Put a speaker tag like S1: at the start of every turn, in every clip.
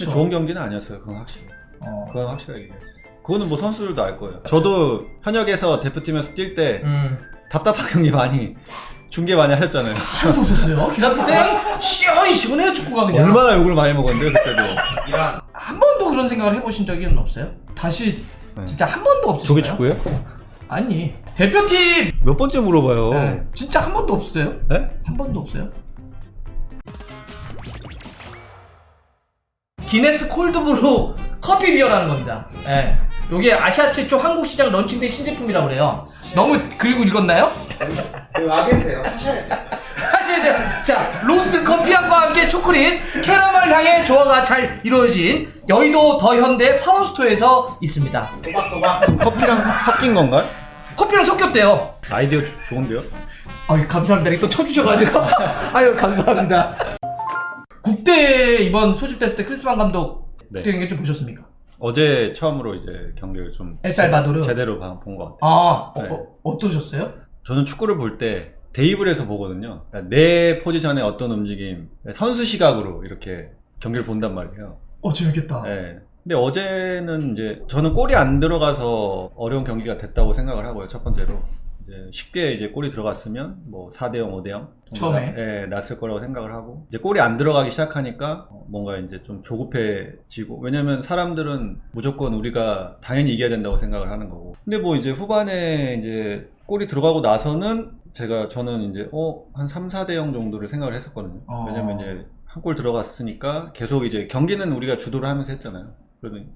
S1: 좋은 경기는 아니었어요. 그건 확실히. 그건 확실하게 얘기했어요. 그거는 뭐 선수들도 알 거예요. 저도 현역에서 대표팀에서 뛸 때 답답한 경기 많이 중계 많이 하셨잖아요.
S2: 하나도 없었어요. 기다릴 때 시원해요 축구가 그냥.
S1: 얼마나 욕을 많이 먹었는데요 그때도.
S2: 한 번도 그런 생각을 해보신 적은 없어요? 다시 진짜 한 번도 없으신가요?
S1: 저게 축구예요?
S2: 아니 대표팀
S1: 몇 번째 물어봐요.
S2: 네. 진짜 한 번도 없어요?
S1: 네?
S2: 한 번도 없어요? 기네스 콜드브루 커피 비어라는 겁니다. 네. 요게 아시아 최초 한국 시장 런칭된 신제품이라고 그래요. 너무 긁고 읽었나요?
S3: 와계세요. 하셔야 돼요.
S2: 하셔야 돼요. 자, 로스트 커피향과 함께 초콜릿, 캐러멜 향의 조화가 잘 이루어진 여의도 더 현대 파워스토어에서 있습니다.
S3: 또박또박.
S1: 커피랑 섞인 건가요?
S2: 커피랑 섞였대요.
S1: 아이디어 좋은데요?
S2: 아유, 감사합니다. 이렇게 또 쳐주셔가지고. 아유, 감사합니다. 국대 이번 소집됐을 때 크리스만 감독
S1: 네.
S2: 경기 좀 보셨습니까?
S1: 어제 처음으로 이제 경기를 좀
S2: 엘살바도르.
S1: 제대로 본 것 같아요.
S2: 아,
S1: 네.
S2: 어떠셨어요?
S1: 저는 축구를 볼 때 대입을 해서 보거든요. 그러니까 내 포지션의 어떤 움직임, 선수 시각으로 이렇게 경기를 본단 말이에요.
S2: 재밌겠다.
S1: 네. 근데 어제는 이제 저는 골이 안 들어가서 어려운 경기가 됐다고 생각을 하고요. 첫 번째로 이제 쉽게 이제 골이 들어갔으면 뭐 4대0, 5대0
S2: 처음에?
S1: 네, 났을 거라고 생각을 하고 이제 골이 안 들어가기 시작하니까 뭔가 이제 좀 조급해지고, 왜냐면 사람들은 무조건 우리가 당연히 이겨야 된다고 생각을 하는 거고, 근데 뭐 이제 후반에 이제 골이 들어가고 나서는 저는 이제 한 3, 4대0 정도를 생각을 했었거든요. 왜냐면 이제 한 골 들어갔으니까 계속 이제 경기는 우리가 주도를 하면서 했잖아요. 근데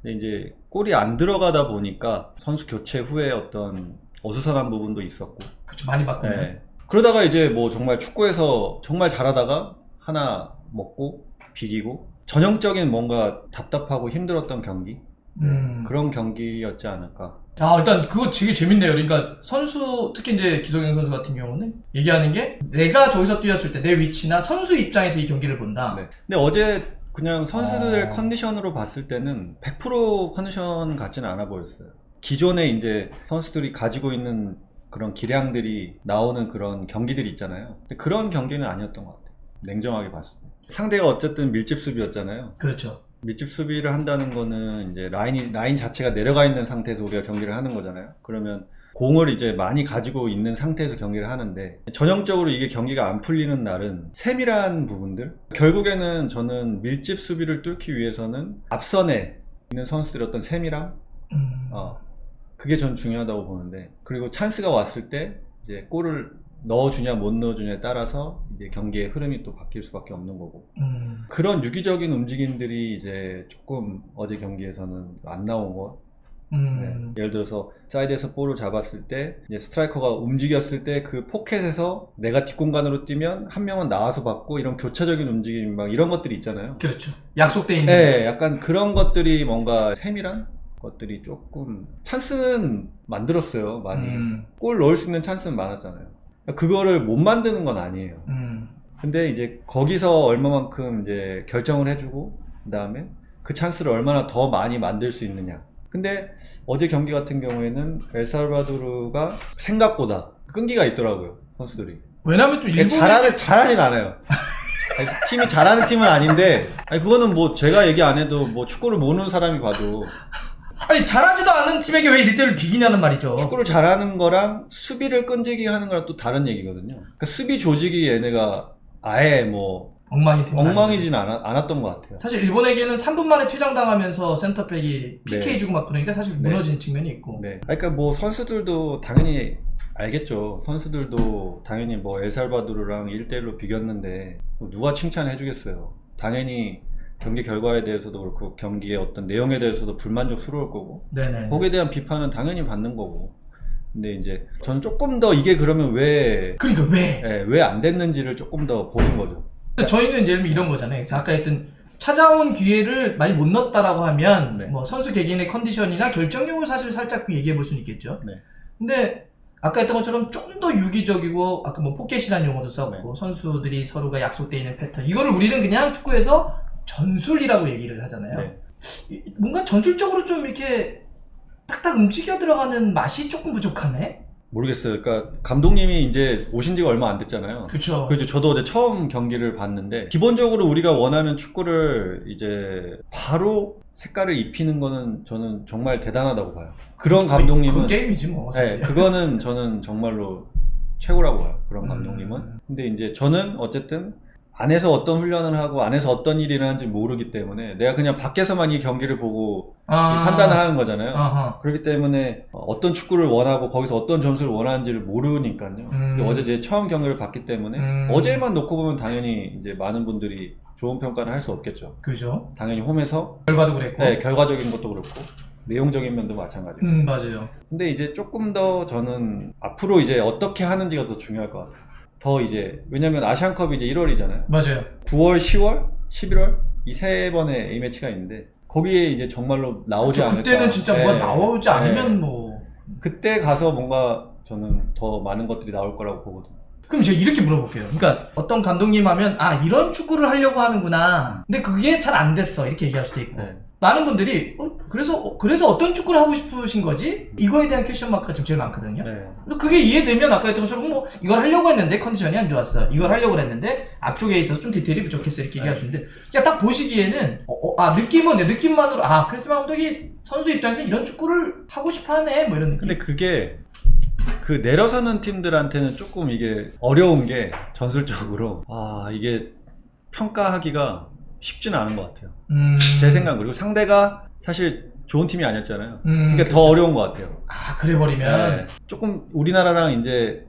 S1: 이제 골이 안 들어가다 보니까 선수 교체 후에 어떤 어수선한 부분도 있었고.
S2: 그렇죠. 많이 바꾸네.
S1: 네. 그러다가 이제 뭐 정말 축구에서 정말 잘하다가 하나 먹고 비기고 전형적인 뭔가 답답하고 힘들었던 경기, 그런 경기였지 않을까.
S2: 일단 그거 되게 재밌네요. 그러니까 선수, 특히 이제 기성용 선수 같은 경우는 얘기하는 게 내가 저기서 뛰었을 때 내 위치나 선수 입장에서 이 경기를 본다.
S1: 네. 근데 어제 그냥 선수들 컨디션으로 봤을 때는 100% 컨디션 같지는 않아 보였어요. 기존에 이제 선수들이 가지고 있는 그런 기량들이 나오는 그런 경기들이 있잖아요. 근데 그런 경기는 아니었던 것 같아요. 냉정하게 봤을 때. 상대가 어쨌든 밀집 수비였잖아요.
S2: 그렇죠.
S1: 밀집 수비를 한다는 거는 이제 라인 자체가 내려가 있는 상태에서 우리가 경기를 하는 거잖아요. 그러면 공을 이제 많이 가지고 있는 상태에서 경기를 하는데, 전형적으로 이게 경기가 안 풀리는 날은 세밀한 부분들, 결국에는 저는 밀집 수비를 뚫기 위해서는 앞선에 있는 선수들의 어떤 세밀함, 그게 전 중요하다고 보는데, 그리고 찬스가 왔을 때 이제 골을 넣어주냐 못 넣어주냐에 따라서 이제 경기의 흐름이 또 바뀔 수밖에 없는 거고, 그런 유기적인 움직임들이 이제 조금 어제 경기에서는 안 나온 것. 네. 예를 들어서 사이드에서 볼을 잡았을 때 이제 스트라이커가 움직였을 때 그 포켓에서 내가 뒷공간으로 뛰면 한 명은 나와서 받고, 이런 교차적인 움직임 막 이런 것들이 있잖아요.
S2: 그렇죠. 약속돼 있는.
S1: 네, 약간 그런 것들이 뭔가 세밀한 것들이 조금, 찬스는 만들었어요 많이. 골 넣을 수 있는 찬스는 많았잖아요. 그거를 못 만드는 건 아니에요. 근데 이제 거기서 얼마만큼 이제 결정을 해주고, 그 다음에 그 찬스를 얼마나 더 많이 만들 수 있느냐. 근데 어제 경기 같은 경우에는 엘살바도르가 생각보다 끈기가 있더라고요, 선수들이.
S2: 왜냐면 또 일본이
S1: 잘하진 않아요. 팀이 잘하는 팀은 아닌데, 그거는 뭐 제가 얘기 안 해도 뭐 축구를 모르는 사람이 봐도.
S2: 아니 잘하지도 않은 팀에게 왜 1대1을 비기냐는 말이죠.
S1: 축구를 잘하는 거랑 수비를 끈질기게 하는 거랑 또 다른 얘기거든요. 그러니까 수비 조직이 얘네가 아예 뭐 엉망이진 않았던 것 같아요.
S2: 사실 일본에게는 3분 만에 퇴장당하면서 센터백이 PK 주고 막 그러니까 사실 무너진 측면이 있고.
S1: 네. 그러니까 뭐 선수들도 당연히 알겠죠. 선수들도 당연히 뭐 엘살바도르랑 1대1로 비겼는데 누가 칭찬해 주겠어요. 당연히 경기 결과에 대해서도 그렇고 경기의 어떤 내용에 대해서도 불만족스러울 거고,
S2: 네네.
S1: 거기에 대한 비판은 당연히 받는 거고. 근데 이제 전 조금 더 이게 그러면 왜 안 됐는지를 조금 더 보는 거죠.
S2: 저희는 예를 들면 이런 거잖아요. 아까 했던 찾아온 기회를 많이 못 넣었다라고 하면 뭐 선수 개개인의 컨디션이나 결정력을 사실 살짝 얘기해 볼 수는 있겠죠.
S1: 네.
S2: 근데 아까 했던 것처럼 좀 더 유기적이고, 아까 뭐 포켓이라는 용어도 썼고, 선수들이 서로가 약속되어 있는 패턴, 이거를 우리는 그냥 축구에서 전술이라고 얘기를 하잖아요. 뭔가 전술적으로 좀 이렇게 딱딱 움직여 들어가는 맛이 조금 부족하네?
S1: 모르겠어요. 그러니까 감독님이 이제 오신 지가 얼마 안 됐잖아요.
S2: 그쵸.
S1: 그렇죠. 저도 어제 처음 경기를 봤는데 기본적으로 우리가 원하는 축구를 이제 바로 색깔을 입히는 거는 저는 정말 대단하다고 봐요. 그런 감독님은
S2: 그 게임이지 뭐 사실.
S1: 네, 그거는 저는 정말로 최고라고 봐요. 그런 감독님은. 근데 이제 저는 어쨌든 안에서 어떤 훈련을 하고 안에서 어떤 일이 일어나는지 모르기 때문에 내가 그냥 밖에서만 이 경기를 보고 판단을 하는 거잖아요.
S2: 아하.
S1: 그렇기 때문에 어떤 축구를 원하고 거기서 어떤 점수를 원하는지를 모르니까요. 어제 제 처음 경기를 봤기 때문에 어제만 놓고 보면 당연히 이제 많은 분들이 좋은 평가를 할 수 없겠죠.
S2: 그죠.
S1: 당연히 홈에서
S2: 결과도 그랬고.
S1: 네, 결과적인 것도 그렇고 내용적인 면도 마찬가지고.
S2: 맞아요.
S1: 근데 이제 조금 더 저는 앞으로 이제 어떻게 하는지가 더 중요할 것 같아요. 더 이제 왜냐면 아시안컵이 이제 1월이잖아요.
S2: 맞아요.
S1: 9월, 10월, 11월 이 세 번의 A매치가 있는데 거기에 이제 정말로 나오지 않을까.
S2: 그때는 진짜
S1: 네.
S2: 뭐가 나오지 않으면
S1: 네.
S2: 뭐.
S1: 그때 가서 뭔가 저는 더 많은 것들이 나올 거라고 보거든요.
S2: 그럼 제가 이렇게 물어볼게요. 그러니까 어떤 감독님 하면 아 이런 축구를 하려고 하는구나. 근데 그게 잘 안 됐어 이렇게 얘기할 수도 있고.
S1: 네.
S2: 많은 분들이 그래서 어떤 축구를 하고 싶으신 거지? 이거에 대한 퀘스천 마크가 지금 제일 많거든요.
S1: 네.
S2: 근데 그게 이해되면 아까 했던 것처럼 뭐 이걸 하려고 했는데 컨디션이 안 좋았어. 이걸 하려고 했는데 앞쪽에 있어서 좀 디테일이 부족했어 이렇게 얘기할 수 있는데 그냥 딱 보시기에는 느낌은 내 느낌만으로 크리스마 감독이 선수 입장에서 이런 축구를 하고 싶어하네 뭐 이런 느낌.
S1: 근데 그게 그 내려서는 팀들한테는 조금 이게 어려운 게 전술적으로 이게 평가하기가 쉽지는 않은 것 같아요. 제 생각 그리고 상대가 사실 좋은 팀이 아니었잖아요. 그러니까
S2: 그렇죠.
S1: 더 어려운 것 같아요.
S2: 그래 버리면
S1: 네. 조금 우리나라랑 이제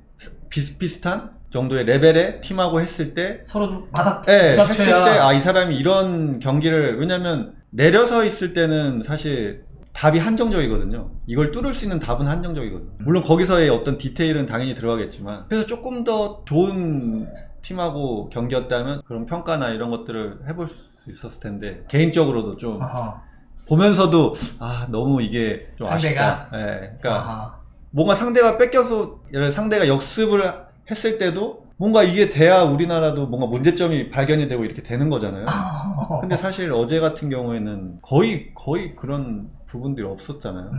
S1: 비슷비슷한 정도의 레벨의 팀하고 했을 때
S2: 서로 바닥
S1: 했을
S2: 부닥쳐야.
S1: 때 이 사람이 이런 경기를 왜냐면 내려서 있을 때는 사실 답이 한정적이거든요. 이걸 뚫을 수 있는 답은 한정적이거든요. 물론 거기서의 어떤 디테일은 당연히 들어가겠지만 그래서 조금 더 좋은 팀하고 경기였다면 그런 평가나 이런 것들을 해볼 수 있었을 텐데 개인적으로도 좀 보면서도 너무 이게 좀
S2: 상대가?
S1: 아쉽다. 네, 그러니까 뭔가 상대가 뺏겨서 상대가 역습을 했을 때도 뭔가 이게 돼야 우리나라도 뭔가 문제점이 발견이 되고 이렇게 되는 거잖아요. 근데 사실 어제 같은 경우에는 거의 그런 부분들이 없었잖아요.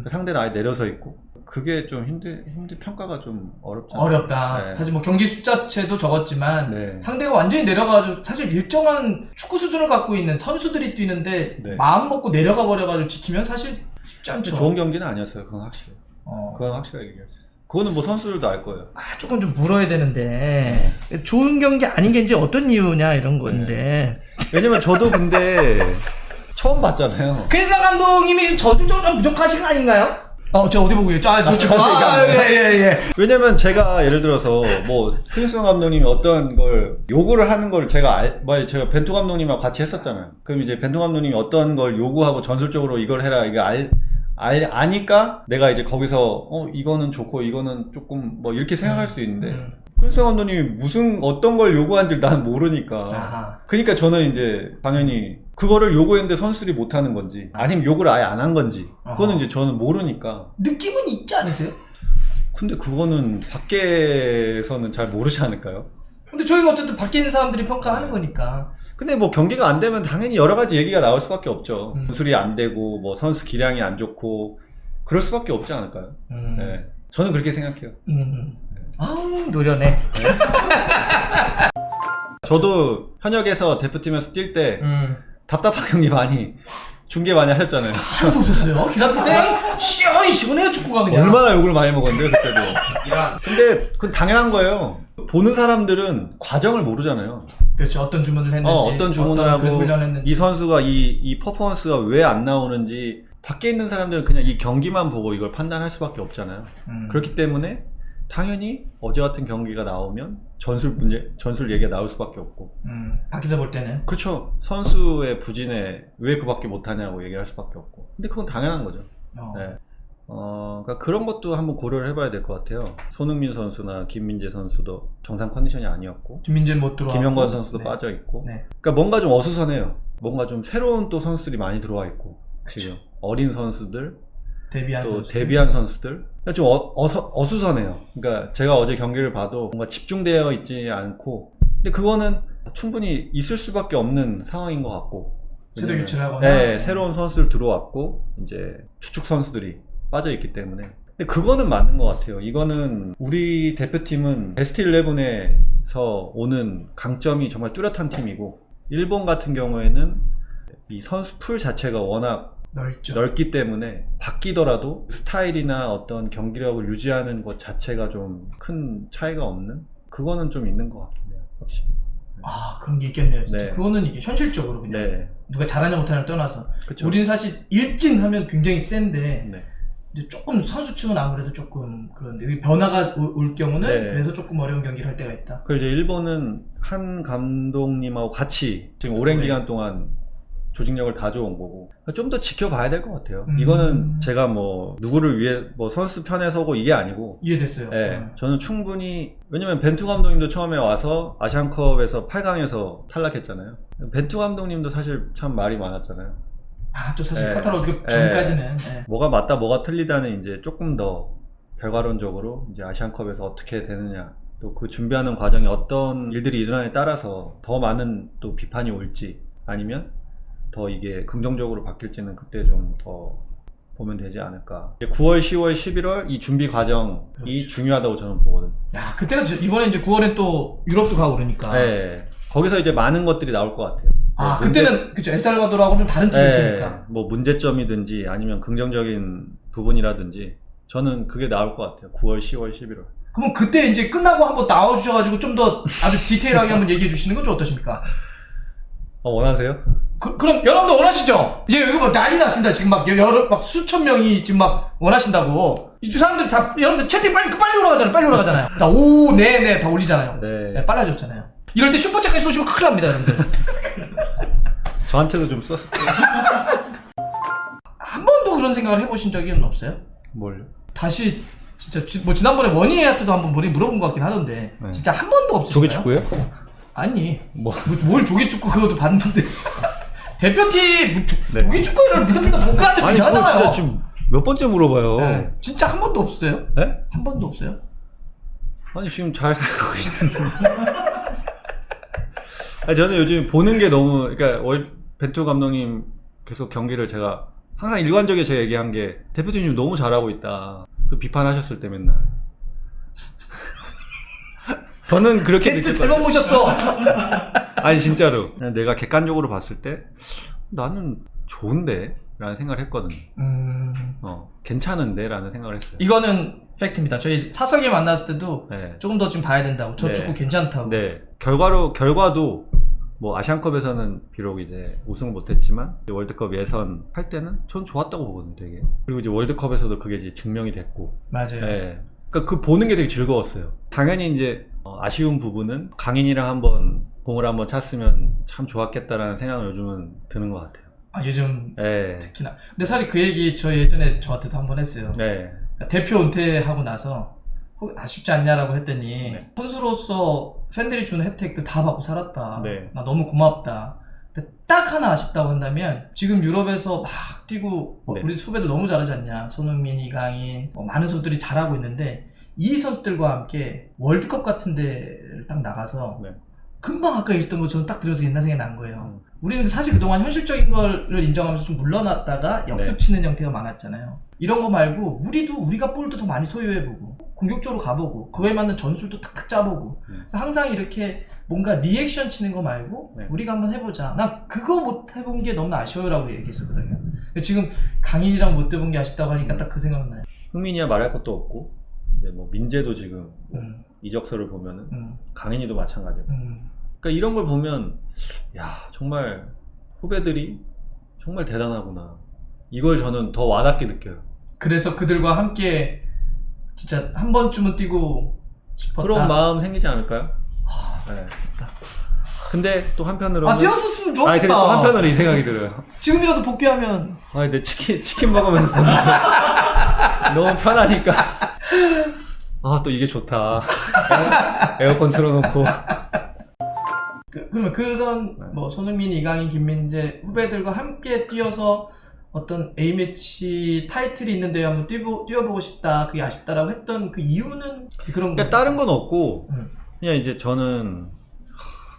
S1: 상대는 아예 내려서 있고 그게 좀 힘들 평가가 좀 어렵잖아요.
S2: 어렵다.
S1: 네.
S2: 사실 뭐 경기 숫자체도 적었지만
S1: 네.
S2: 상대가 완전히 내려가가지고 사실 일정한 축구 수준을 갖고 있는 선수들이 뛰는데
S1: 네.
S2: 마음 먹고 내려가 버려가지고 지키면 사실 쉽지 않죠.
S1: 좋은 경기는 아니었어요. 그건 확실해요. 그건 확실하게 얘기할 수 있어요. 그거는 뭐 선수들도 알 거예요.
S2: 조금 좀 물어야 되는데 좋은 경기 아닌 게 이제 어떤 이유냐 이런 건데
S1: 왜냐면 저도 근데 처음 봤잖아요.
S2: 크리스마 감독님이 저중적으로 좀 부족하신 거 아닌가요? 저 어디 보고 있죠? 예.
S1: 왜냐면 제가 예를 들어서 뭐 크리스마 감독님이 어떤 걸 요구를 하는 걸 제가 제가 벤투 감독님하고 같이 했었잖아요. 그럼 이제 벤투 감독님이 어떤 걸 요구하고 전술적으로 이걸 해라 이거 아니까 내가 이제 거기서 이거는 좋고 이거는 조금 뭐 이렇게 생각할 수 있는데 크리스마 감독님이 어떤 걸 요구한지 난 모르니까. 그러니까 저는 이제 당연히 그거를 요구했는데 선수들이 못하는 건지 아니면 요구를 아예 안 한 건지 그거는 이제 저는 모르니까.
S2: 느낌은 있지 않으세요?
S1: 근데 그거는 밖에서는 잘 모르지 않을까요?
S2: 근데 저희가 어쨌든 밖에 있는 사람들이 평가하는 거니까.
S1: 근데 뭐 경기가 안 되면 당연히 여러 가지 얘기가 나올 수밖에 없죠. 전술이 안 되고 뭐 선수 기량이 안 좋고 그럴 수밖에 없지 않을까요? 네. 저는 그렇게 생각해요.
S2: 노련해.
S1: 저도 현역에서 대표팀에서 뛸 때 답답한 경기 중계 많이 하셨잖아요.
S2: 하나도 없었어요. 기다릴 때 시원해요 축구가 그냥.
S1: 얼마나 욕을 많이 먹었는데요 그때도. 근데 그건 당연한 거예요. 보는 사람들은 과정을 모르잖아요.
S2: 그렇죠. 어떤 주문을 했는지,
S1: 어떤 주문을 하고
S2: 훈련했는지.
S1: 이 선수가 이 퍼포먼스가 왜 안 나오는지 밖에 있는 사람들은 그냥 이 경기만 보고 이걸 판단할 수밖에 없잖아요. 그렇기 때문에 당연히 어제 같은 경기가 나오면 전술 얘기가 나올 수밖에 없고.
S2: 밖에서 볼 때는.
S1: 그렇죠. 선수의 부진에 왜 그밖에 못하냐고 얘기할 수밖에 없고. 근데 그건 당연한 거죠. 네. 그러니까 그런 것도 한번 고려를 해봐야 될 것 같아요. 손흥민 선수나 김민재 선수도 정상 컨디션이 아니었고,
S2: 김민재 못 들어와.
S1: 김영권 선수도 빠져 있고.
S2: 네.
S1: 그러니까 뭔가 좀 어수선해요. 뭔가 좀 새로운 또 선수들이 많이 들어와 있고, 지금 어린 선수들, 데뷔한 선수들. 그러니까 좀 어수선해요. 그러니까 제가 어제 경기를 봐도 뭔가 집중되어 있지 않고, 근데 그거는 충분히 있을 수밖에 없는 상황인 것 같고.
S2: 세대 교체를 하거나.
S1: 네, 새로운 선수들 들어왔고 이제 주축 선수들이 빠져 있기 때문에 근데 그거는 맞는 것 같아요. 이거는 우리 대표팀은 베스트 11에서 오는 강점이 정말 뚜렷한 팀이고, 일본 같은 경우에는 이 선수 풀 자체가 워낙
S2: 넓죠.
S1: 넓기 때문에 바뀌더라도 스타일이나 어떤 경기력을 유지하는 것 자체가 좀 큰 차이가 없는, 그거는 좀 있는 것 같긴 해요, 확실히.
S2: 아, 그런 게 있겠네요, 진짜.
S1: 네.
S2: 그거는 이게 현실적으로 그냥
S1: 네,
S2: 누가 잘하냐 못하냐를 떠나서
S1: 그쵸.
S2: 우리는 사실 일진하면 굉장히 센데
S1: 네.
S2: 이제 조금 선수층은 아무래도 조금 그런데 여기 변화가 올 경우는
S1: 네.
S2: 그래서 조금 어려운 경기를 할 때가 있다.
S1: 그리고 이제 일본은 한 감독님하고 같이 지금 오랜
S2: 네.
S1: 기간 동안 조직력을 다 줘온 거고, 좀 더 지켜봐야 될 것 같아요.
S2: 음.
S1: 이거는 제가 뭐 누구를 위해 뭐 선수 편에 서고 이게 아니고,
S2: 이해됐어요.
S1: 예, 저는 충분히, 왜냐면 벤투 감독님도 처음에 와서 아시안컵에서 8강에서 탈락했잖아요. 벤투 감독님도 사실 참 말이 많았잖아요.
S2: 아, 또 사실
S1: 네.
S2: 카타르 그 전까지는 네.
S1: 뭐가 맞다 뭐가 틀리다는 이제 조금 더 결과론적으로 이제 아시안컵에서 어떻게 되느냐, 또 그 준비하는 과정에 어떤 일들이 일어나에 따라서 더 많은 또 비판이 올지 아니면 더 이게 긍정적으로 바뀔지는 그때 좀 더 보면 되지 않을까. 이제 9월, 10월, 11월 이 준비 과정이
S2: 그렇죠.
S1: 중요하다고 저는 보거든요.
S2: 야, 그때가 이번에 이제 9월엔 또 유럽도 가고 그러니까.
S1: 네, 거기서 이제 많은 것들이 나올 것 같아요.
S2: 아,
S1: 네,
S2: 그때는 그쵸, 엘살바도르하고는 좀 다른 팀일 테니까.
S1: 뭐 문제점이든지 아니면 긍정적인 부분이라든지 저는 그게 나올 것 같아요. 9월, 10월, 11월.
S2: 그러면 그때 이제 끝나고 한번 나와주셔가지고 좀 더 아주 디테일하게 한번 얘기해 주시는 건 좀 어떠십니까?
S1: 원하세요?
S2: 그럼 여러분도 원하시죠? 이제 여기 뭐 난리 났습니다. 지금 막 막 수천 명이 지금 막 원하신다고. 이 사람들이 다 여러분들 채팅 빨리 올라가잖아요. 빨리 올라가잖아요. 다 오, 네 다 올리잖아요.
S1: 네.
S2: 네, 빨라졌잖아요. 이럴 때 슈퍼챗까지 쏘시면 큰일 납니다, 여러분들.
S1: 저한테도 좀 썼을게요.
S2: 한 번도 그런 생각을 해보신 적은 없어요?
S1: 뭘요?
S2: 다시 진짜 뭐 지난번에 원희애한테도 한번 물어본 것 같긴 하던데
S1: 네.
S2: 진짜 한 번도 없으신가요?
S1: 조기축구요?
S2: 아니
S1: 뭐?
S2: 뭘 조기축구 그것도 봤는데 대표팀
S1: 네.
S2: 조기축구를 미드필더 못 가는데
S1: 아니 그거
S2: 되잖아요.
S1: 진짜 지금 몇 번째 물어봐요.
S2: 네. 진짜 한 번도 없어요?
S1: 네?
S2: 한 번도 없어요?
S1: 아니 지금 잘 살고 있는데. 아니, 저는 요즘 보는 게 너무, 그러니까 벤투 감독님 계속 경기를 제가 항상 일관적이게 제가 얘기한 게, 대표팀이 너무 잘하고 있다. 그 비판하셨을 때 맨날. 저는 그렇게
S2: 게스트
S1: 느꼈거든요.
S2: 잘못 모셨어.
S1: 아니 진짜로 그냥 내가 객관적으로 봤을 때 나는 좋은데? 라는 생각을 했거든요. 괜찮은데? 라는 생각을 했어요.
S2: 이거는 팩트입니다. 저희 사석에 만났을 때도
S1: 네.
S2: 조금 더 좀 봐야 된다고. 저
S1: 네.
S2: 축구 괜찮다고.
S1: 네. 결과도 뭐 아시안컵에서는 비록 이제 우승을 못했지만 월드컵 예선 할 때는 전 좋았다고 보거든요, 되게. 그리고 이제 월드컵에서도 그게 이제 증명이 됐고.
S2: 맞아요.
S1: 네. 그러니까 그 보는 게 되게 즐거웠어요. 당연히 이제 아쉬운 부분은 강인이랑 한번 공을 한번 찼으면 참 좋았겠다라는 생각을 요즘은 드는 것 같아요.
S2: 아, 요즘
S1: 네.
S2: 특히나. 근데 사실 그 얘기 저 예전에 저한테도 한번 했어요.
S1: 네.
S2: 대표 은퇴하고 나서 혹 아쉽지 않냐라고 했더니
S1: 네.
S2: 선수로서 팬들이 주는 혜택들 다 받고 살았다.
S1: 네.
S2: 나 너무 고맙다. 근데 딱 하나 아쉽다고 한다면 지금 유럽에서 막 뛰고
S1: 네.
S2: 우리 후배들 너무 잘하지 않냐. 손흥민, 이강인 많은 선수들이 잘하고 있는데 이 선수들과 함께 월드컵 같은 데를 딱 나가서
S1: 네.
S2: 금방 아까 얘기했던 거 저는 딱 들으면서 옛날 생각이 난 거예요. 우리는 사실 그동안 현실적인 거를 인정하면서 좀 물러났다가 역습 치는 형태가 많았잖아요. 이런 거 말고 우리가 볼도 더 많이 소유해보고 공격적으로 가보고 그거에 맞는 전술도 탁탁 짜보고 그래서 항상 이렇게 뭔가 리액션 치는 거 말고
S1: 네.
S2: 우리가 한번 해보자. 나 그거 못 해본 게 너무 아쉬워요라고 얘기했었거든요. 지금 강인이랑 못 해본 게 아쉽다고 하니까 딱 그 생각나요.
S1: 흥민이야 말할 것도 없고 이제 뭐 민재도 지금 이적서를 보면은 강인이도 마찬가지고. 그러니까 이런 걸 보면 야 정말 후배들이 정말 대단하구나. 이걸 저는 더 와닿게 느껴요.
S2: 그래서 그들과 함께 진짜 한 번쯤은 뛰고 싶었다.
S1: 그런 마음 생기지 않을까요? 네. 근데 또 한편으로는
S2: 뛰었었으면 좋겠다.
S1: 아니 근데 또 한편으로 이 생각이 들어요.
S2: 지금이라도 복귀하면
S1: 아니 내 치킨 먹으면서 보는 거 너무 편하니까. 아 또 이게 좋다. 에어컨 틀어놓고.
S2: 그러면 그런 뭐 손흥민, 이강인, 김민재 후배들과 함께 뛰어서 어떤 A매치 타이틀이 있는데 한번 뛰어보고 싶다, 그게 아쉽다라고 했던 그 이유는 그런
S1: 그러니까
S2: 거.
S1: 다른 건 없고 그냥 이제 저는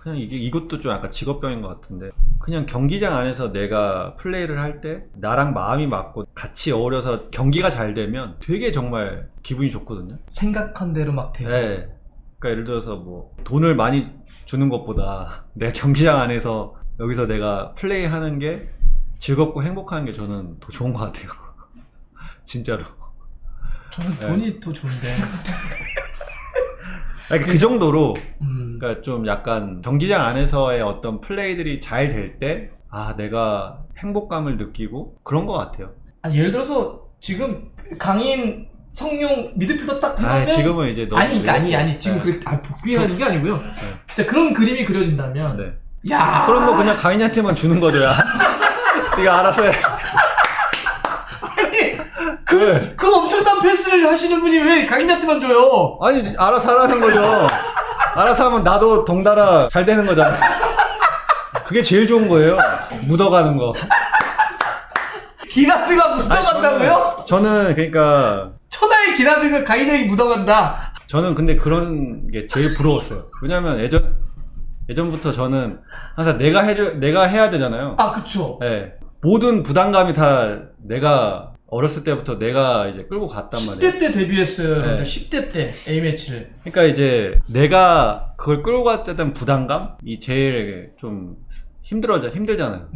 S1: 그냥 이것도 좀 약간 직업병인 것 같은데 그냥 경기장 안에서 내가 플레이를 할 때 나랑 마음이 맞고 같이 어우러서 경기가 잘 되면 되게 정말 기분이 좋거든요.
S2: 생각한 대로 막 되고.
S1: 네. 그러니까 예를 들어서 뭐 돈을 많이 주는 것보다 내가 경기장 안에서 여기서 내가 플레이하는 게 즐겁고 행복한 게 저는 더 좋은 것 같아요. 진짜로.
S2: 저는 돈이 더 좋은데.
S1: 아니, 그 정도로
S2: 음.
S1: 그러니까 좀 약간 경기장 안에서의 어떤 플레이들이 잘 될 때 아 내가 행복감을 느끼고 그런 것 같아요.
S2: 아니, 예를 들어서 지금 강인 성룡 미드필더 딱
S1: 아
S2: 해놓으면
S1: 지금은 이제 너무
S2: 아니 지금
S1: 네.
S2: 복귀하는 게 아니고요. 진짜 그런 그림이 그려진다면
S1: 네.
S2: 야
S1: 그런 거 그냥 가인이한테만 주는 거죠. 야. 네가 알아서 해.
S2: 아니
S1: 왜?
S2: 그 엄청난 패스를 하시는 분이 왜 강인한테만 줘요?
S1: 아니 알아서 하라는 거죠. 알아서 하면 나도 덩달아 잘 되는 거잖아. 그게 제일 좋은 거예요. 묻어가는 거.
S2: 기라드가 묻어간다고요?
S1: 저는 그러니까
S2: 천하의 기라드가 강인에게 묻어간다.
S1: 저는 근데 그런 게 제일 부러웠어요. 왜냐면 예전부터 저는 항상 내가 해야 되잖아요.
S2: 아 그쵸.
S1: 네. 모든 부담감이 다 내가 어렸을 때부터 내가 이제 끌고 갔단 말이에요.
S2: 10대 때 데뷔했어요.
S1: 네.
S2: 네. 10대 때 A매치를.
S1: 그러니까 이제 내가 그걸 끌고 갔던 부담감이 제일 좀 힘들잖아요.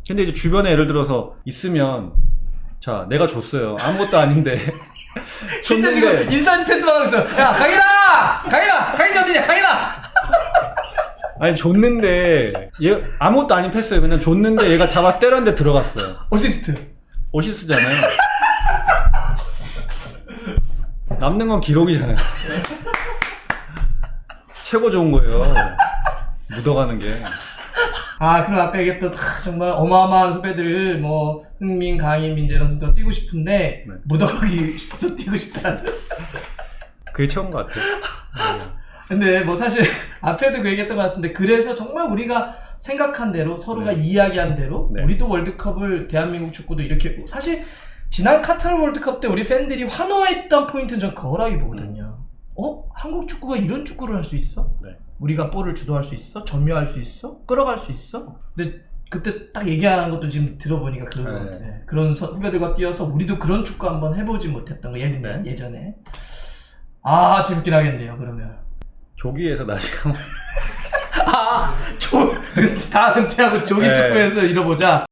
S1: 근데 이제 주변에 예를 들어서 있으면 자 내가 줬어요. 아무것도 아닌데
S2: 진짜
S1: 줬는데
S2: 지금 인사이드 패스만 하고 있어요. 야 강인아 어디냐 강인아.
S1: 아니 줬는데 얘 아무것도 아닌 패스예요. 그냥 줬는데 얘가 잡아서 때렸는데 들어갔어요. 어시스트잖아요. 남는 건 기록이잖아요. 최고 좋은 거예요. 묻어가는 게.
S2: 아, 그럼 아까 얘기했던 정말 어마어마한 후배들 뭐 흥민, 강인, 민재랑 선수가 뛰고 싶은데
S1: 네.
S2: 묻어가기 싶어서 뛰고 싶다는.
S1: 그게 최고인 것 같아요.
S2: 근데 뭐 사실 앞에도 그 얘기했던 것 같은데 그래서 정말 우리가 생각한 대로 서로가
S1: 네.
S2: 이야기한 대로
S1: 네.
S2: 우리도 월드컵을 대한민국 축구도 이렇게 사실 지난 카타르 월드컵 때 우리 팬들이 환호했던 포인트는 전 그거라기 보거든요. 한국 축구가 이런 축구를 할 수 있어?
S1: 네.
S2: 우리가 볼을 주도할 수 있어? 점유할 수 있어? 끌어갈 수 있어? 근데 그때 딱 얘기하는 것도 지금 들어보니까 그런 것 같아.
S1: 네.
S2: 그런 후배들과 뛰어서 우리도 그런 축구 한번 해보지 못했던 거 예전에. 아 재밌긴 하겠네요 그러면.
S1: 조기에서 나중에 한번
S2: 다 은퇴하고 조기
S1: 네.
S2: 축구에서 이뤄보자.